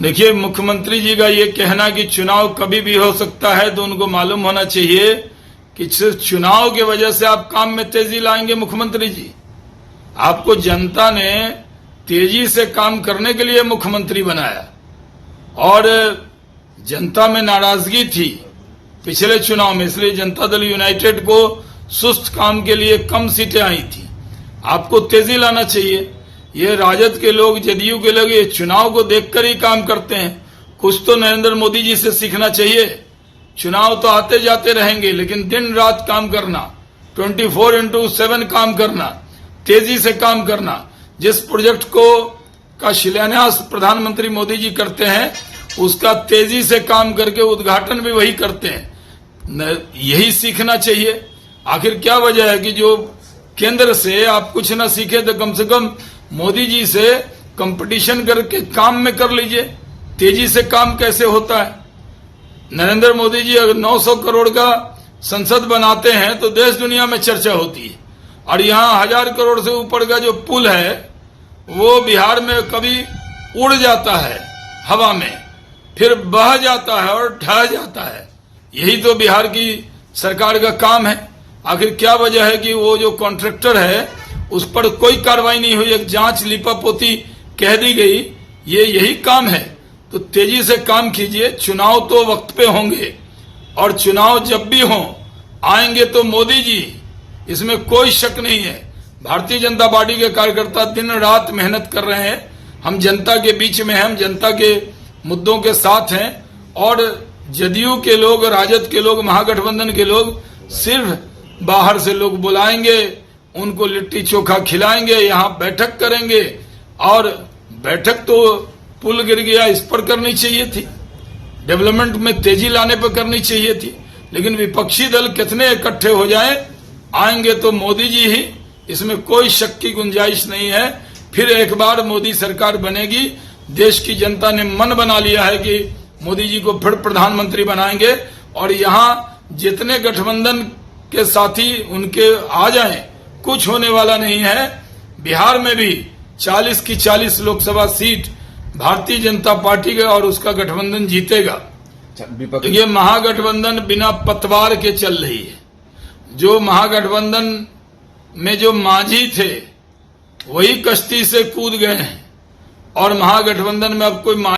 देखिए, मुख्यमंत्री जी का ये कहना कि चुनाव कभी भी हो सकता है, तो उनको मालूम होना चाहिए कि सिर्फ चुनाव की वजह से आप काम में तेजी लाएंगे। मुख्यमंत्री जी, आपको जनता ने तेजी से काम करने के लिए मुख्यमंत्री बनाया और जनता में नाराजगी थी पिछले चुनाव में, इसलिए जनता दल यूनाइटेड को सुस्त काम के लिए कम सीटें आई थी। आपको तेजी लाना चाहिए। ये राजद के लोग, जदयू के लोग ये चुनाव को देखकर ही काम करते हैं। कुछ तो नरेंद्र मोदी जी से सीखना चाहिए। चुनाव तो आते जाते रहेंगे, लेकिन दिन रात काम करना, 24/7 काम करना, तेजी से काम करना। जिस प्रोजेक्ट का शिलान्यास प्रधानमंत्री मोदी जी करते हैं, उसका तेजी से काम करके उद्घाटन भी वही करते हैं। यही सीखना चाहिए। आखिर क्या वजह है कि जो केंद्र से आप कुछ ना सीखे, तो कम से कम मोदी जी से कंपटीशन करके काम में कर लीजिए। तेजी से काम कैसे होता है? नरेंद्र मोदी जी अगर 900 करोड़ का संसद बनाते हैं तो देश दुनिया में चर्चा होती है, और यहाँ 1000 करोड़ से ऊपर का जो पुल है वो बिहार में कभी उड़ जाता है हवा में, फिर बह जाता है और ढह जाता है। यही तो बिहार की सरकार का काम है। आखिर क्या वजह है कि वो जो कॉन्ट्रैक्टर है उस पर कोई कार्रवाई नहीं हुई, एक जांच लिपापोती कह दी गई। ये यही काम है। तो तेजी से काम कीजिए। चुनाव तो वक्त पे होंगे, और चुनाव जब भी हो आएंगे तो मोदी जी, इसमें कोई शक नहीं है। भारतीय जनता पार्टी के कार्यकर्ता दिन रात मेहनत कर रहे हैं। हम जनता के बीच में हैं, हम जनता के मुद्दों के साथ हैं। और जदयू के लोग, राजद के लोग, महागठबंधन के लोग सिर्फ बाहर से लोग बुलाएंगे, उनको लिट्टी चोखा खिलाएंगे, यहाँ बैठक करेंगे। और बैठक तो पुल गिर गया इस पर करनी चाहिए थी, डेवलपमेंट में तेजी लाने पर करनी चाहिए थी। लेकिन विपक्षी दल कितने इकट्ठे हो जाएं, आएंगे तो मोदी जी ही, इसमें कोई शक की गुंजाइश नहीं है। फिर एक बार मोदी सरकार बनेगी। देश की जनता ने मन बना लिया है कि मोदी जी को फिर प्रधानमंत्री बनाएंगे। और यहाँ जितने गठबंधन के साथी उनके आ जाएं, कुछ होने वाला नहीं है। बिहार में भी 40 की 40 लोकसभा सीट भारतीय जनता पार्टी का और उसका गठबंधन जीतेगा। तो ये महागठबंधन बिना पतवार के चल रही है। जो महागठबंधन में जो मांझी थे वही कश्ती से कूद गए हैं, और महागठबंधन में अब कोई